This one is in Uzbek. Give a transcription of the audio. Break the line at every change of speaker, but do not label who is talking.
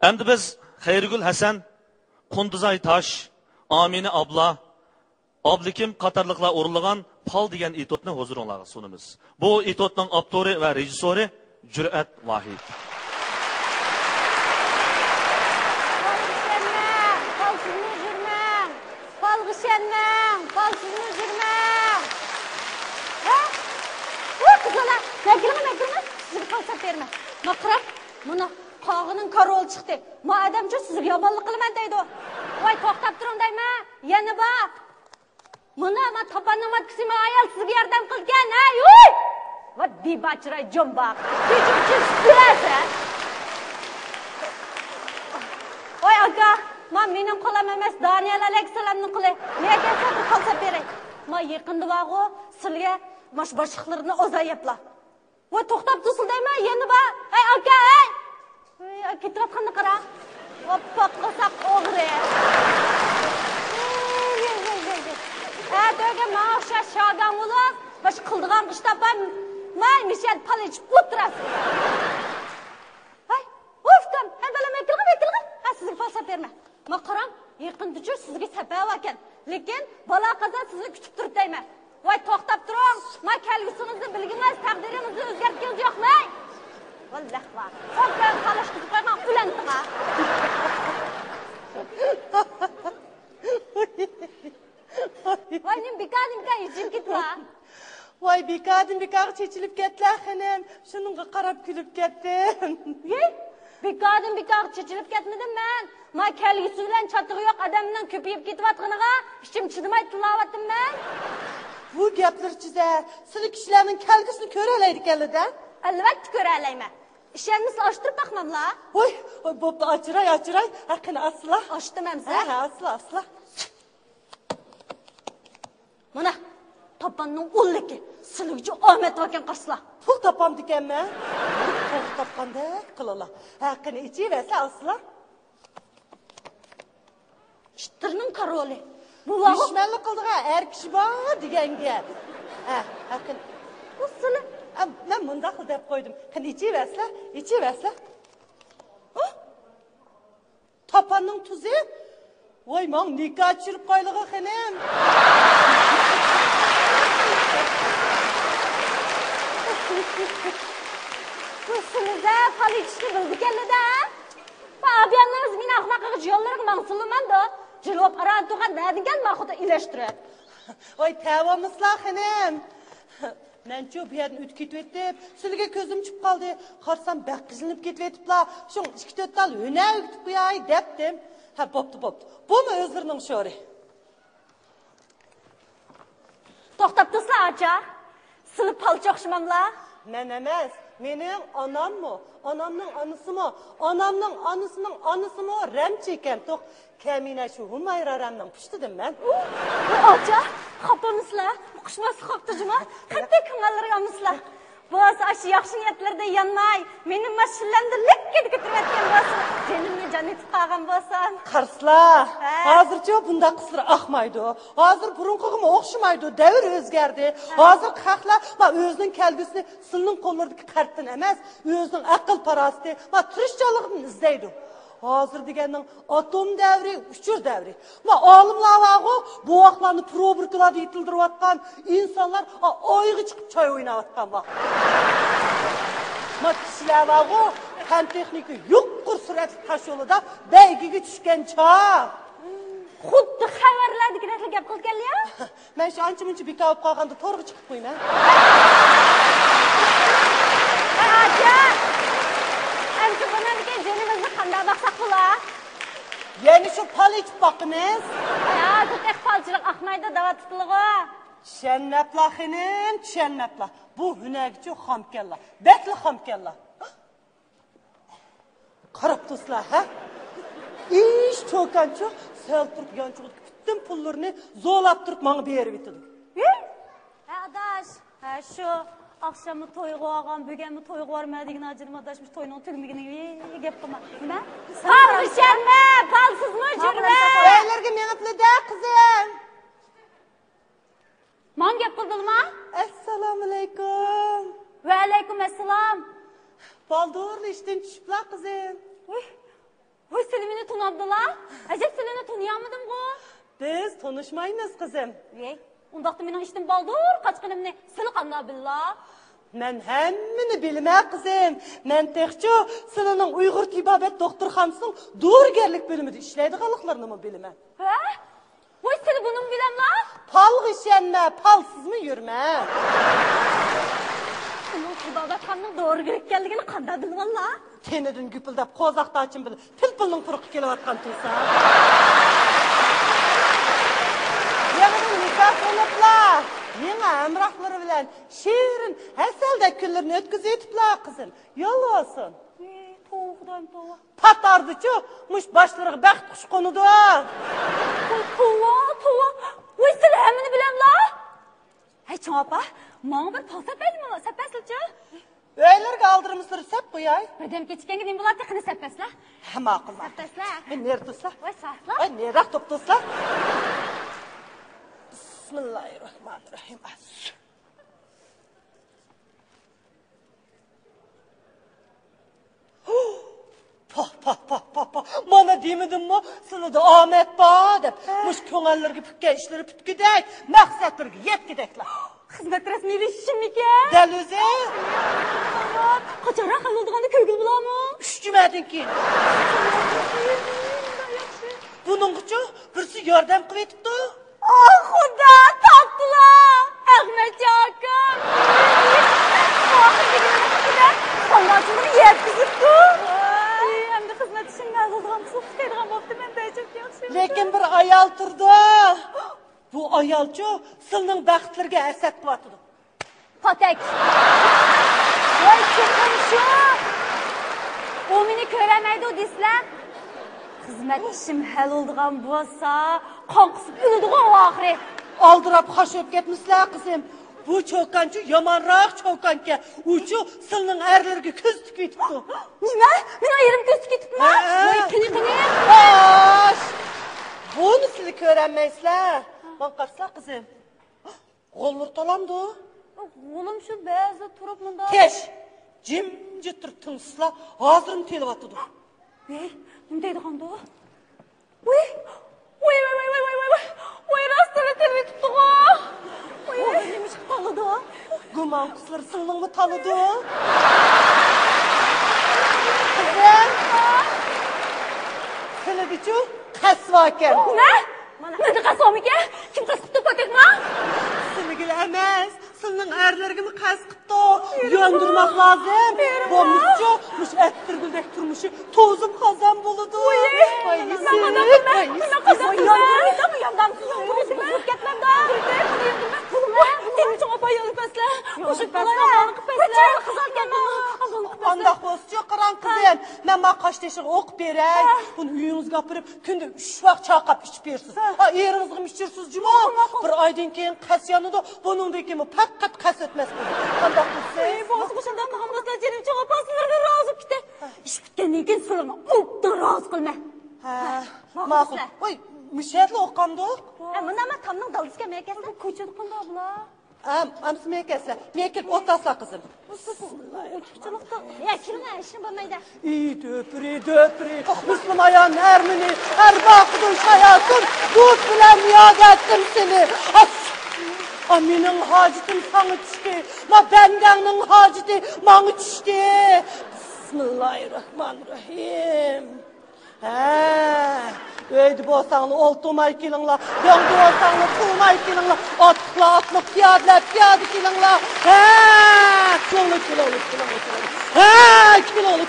Endi biz Xayrigul Hasan, Qunduzay Tosh, Amina abla, Abdukim qatorliqlar o'rinlagan Pal degan etotni huzuringizga sunamiz. Bu etotning avtori va rejissyori Jur'at Vahid.
Buna qog'inin karol chiqdi. Madamcha sizga yomonlik qilaman deydi. Voy to'xtab turing deyman. Yana bor. Buna men topanning matkisini ayol sizga yordam qilgan. Ay, uy! Va dibachra jombaq. Kechirsiz turasa. Voy aka, men mening qo'lim emas, Daniel Aleksalamning qo'li. Nega sotib qolsa beray. Men yaqinda vaqo sizga mash boshliqlarini o'zayaplar. Voy to'xtab tursin deyman, yana bor. Ay aka, ay! Ketayotganini qara. Oppoq qilsa o'g'ri. Do'ga ma'sha shogam bo'lib, bash qildigan ishtapam. May mishat palich o'tirasiz. Hay, oftam, balaga qilgan. Sizga falsaf berma. Men qaram, yaqinda sizga sabab ekan. Lekin bola qaza sizni kutib turib deyman. Voy to'xtab turing. Men kelgusingizni bilgingiz, taqdiringizni o'zgartgan yo'qmi? Vallahi va. Qolgan qalash qilib qo'yman ulantiga. Voy nim bikadim yechib ketma.
Voy bikadim chechilib ketdi xonim. Shuningga qarab kulib ketdim.
Bikadim chechilib ketmadim men. Men kelgusi bilan chatig'i yo'q odamdan ko'payib ketyaptganiga ishim chidamay tilavatdim men.
Bu gaplar chiza, sizlar kishilarning kelgusini ko'ralaydi ekanlar-da.
Albatta ko'ralayman. İşlerinizi açtırıp bakmamla.
Oy, bobda açıray. Hakkını asla.
Açtım emse.
Asla.
Mana, tapanның ollaki. Sılıgıcı Ahmet vaken karsla.
Pul tapam dikenme. Pul tapanda kılala. Hakkını içi verse asla.
Çıtırının karoli.
Bu vağı. Düşmanlık kıldığa er kişi var diyen gel. Hakkını.
Bu sılı.
Ben mındaqıl dep koydum. Kan içi verse. Tapanның tuzu. Oy, man nikah çırp koyluğa xenem.
Bu sılıza paliçli bildi geldi de. Abiyanlarız meni ahmaqıgı yollarıgı mansılıman da. Cılop ara tuğa nadigen mahuda ileştirip.
Oy, tavamızla xenem. Men şu bir yerden üt ketip, sizge gözüm çıkıp kaldı. Qarsam bak qizilinib ketipla. Şoň 2-4 dal öne ütüp qo'yay depdim. Ha, boptu. Bu mu özlerinin şöri?
To'xtab tursa acha. Silib palcha o'xshamamla.
Men emas, mening onam mı? Onamның anısı mı? Onamның anısının anısı mı? Remçi eken. Toq Kamina şu Humayraramның püştüdüm ben.
Acha, xapamızla. Quşması qaptıcıma. Qatda kıngalargamızla. Boğaz aşı yaxşı niyetlerde yanmay. Menin maşillemde lekket getirmetken boğazın. Cenimle canetip qalğan boğazsan.
Qarsla. Hazırca bunda qısır axmaydı. Hazır burunqıgıma oxşamaydı. Devir özgerdi. Hazır qaqla özünün kelgüsünü sılının kollardaki qartdan emas. Özünün aqıl parasiti. Turistçalığını izleydi. Hazır degenin atom devri, uçur devri. Alımlar vağı bu vaxtlarını probriklarda yitildirip atkan insanlar ayğı çıkıp çay oynayatkan vaxt. Kişiler vağı fen texniki yuqqur süratli taş yolu da beygigi düşken çağ.
Xuddi xabarlardi kerakli gap qilib keldi ya.
Men shu ancha-muncha bekavib qolganda to'g'ri chiqib qo'yman.
Acha. Ancha bundan jenimizni qanday baqsaq bo'lar?
Yeni şu pal içip bakınız.
Ya, tek palçılık akmayda davat tutuluğu.
Şennepla xenim, şennepla. Bu hünerci xamkella. Bekli xamkella. Qarab dostlar, ha? İş çoğkançı, sel turp yançılık bütün pullarını zorlap turp bana berip etdi.
Adaş, şu akşamı toyğu ağam, bugünmü toyğu varmadigin acırım adaşmış toyunun tügmigini gep qilma. Nima? Palg'ishanma, palsizmi jurma?
Beylerge menipli de kızım.
Man gep qildingmi?
Assalomu alaykum.
Va alaykum assalom.
Baldurlu işten düşüpla kızım.
Oy seni beni tunabdılar. Acep seni tunuyamadım bu.
Biz tanışmayınız kızım.
Ey, ondaqda mening ishim baldur qaçqınımni sil qanda billah.
Men hemmini bilmem kızım. Men tekço senin Uygur Tibabet doktorxanasının doğurgerlik bölümünde işleydiğalıklarını mı bilmem?
Ha? Oy seni bunun bilen la?
Pal işenme, palsız mı yürüme?
Senin Tibabat xanның doğru gerek geldigini qanda bilgan la?
Tenedin güpüldep kozakta açın bil. Pil-pilnin kuruq kelevatkan tuysa. Yanıdın nikah olupla. Yine emrahları bilen şiirin heselde küllerini ötküzü etipla kızım. Yolu olsun.
Toğudayım toğa.
Patardıçı, muş başları bəxt kuş konudu.
Toğa. Oy seni hemmini bilen la? Hey çoğ apa, mağa bir palsa belim ola, sepeslici.
Öyler kaldırmışları sep koyay.
Bedem keçken gideyim bular tekini sepesle.
Hem akıllar.
Sepesle.
Nerede tutsa?
Oy sarfla.
Ay nerede top tutsa? Bismillahirrahmanirrahim. Pah. Bana demedin mi? Sana da Ahmet Bağ dep. Muş köğellerge pükke işleri pütküdek. Maksatlarge yetkidekler.
Hizmet resmiyle işim mi ki?
Del özü.
Kaçarak hal olduğunu köygül bulamı?
Üşcümedin ki. Bunun kıçı birisi yardım kıvetipti.
Ah Xuda taptılar. Ahmet Yakın. Ahmet Yakın. Sanatçıları yetkizipti. Hem de hizmet için ne olduğunu çok istediğim oldu. Ben de çok yaxşı.
Lekin bir ayal turdu. Bu ayalçı sılının bəxtlərə əsət qıvatıdı.
Patek. Vay çıkmışı. O meni köremeydi o disler. Hizmet işim hal olduğun bu olsa, kan kısıp ülüdüğün o ahire.
Aldırap xaşöp getmişlər kızım. Bu çoğkancı yamanraq çoğkanke. Ucu sılının ərlərə köz tüküytüptü.
Nime? Ben ayırım göz gitme. Vay kini.
Baş. Bunu sizi körənməyslər. Bak qaçsaq kızım. Qolur talamdı.
Oğlum şu beyazda turup bunda.
Keş. Cimci tur tınısla hazırım telip atıdı.
Ne deydi kandı o? Vay. Rastları telvi tuttu o. O neymiş tanıdı o?
Guman kızları sılının mı tanıdı? Kızım. Söyledici kasvaken.
Ne? Ne de kasam ki? Kim kasıptı patek mi?
Sılgil emez. Sılının erlerine mi kaskıttı? Yöndürmek lazım. Bu müsçü, müş ettir güldek turmuşu. Tozum kazan buludu. Ay Andak bozcu kıran kızım. Ben bak kaç teşik ok berey. Bunu üyünüz kapırıp günde 3 vaxt çaqap içip yersiz. Erinizgim içirsiniz cuma. Bir aydan keyin kas yanıda bunun da kimi pakat kas etmez. Andak bozcu.
Boğazı kuşandan kıhamızda cerim çağa pasılarına razı gitti. İş bitkenden keyin sırrına oktan razı kılma.
Maqul. Oy, müşahidli oqqandı?
Mına tamның dalgısı gelmeye gelsin. Koçadık bunda abla.
Amsı mekesle. Mekep otasla kızım.
Uçukçulukta. Ya kirine işin banaydı.
İyi döpürü. Müslüm ayağın ermini, erbakıdın şayasın. Dut bilen niyaz ettim seni. Aminin hacitim sana çişti. Ma bendenin haciti manı çişti. Bismillahirrahmanirrahim. Öydi bolsanlı oltumay kilinla, yoңdu bolsanlı tuğmay kilinla, atlı piyadla kilinla. Kilolu.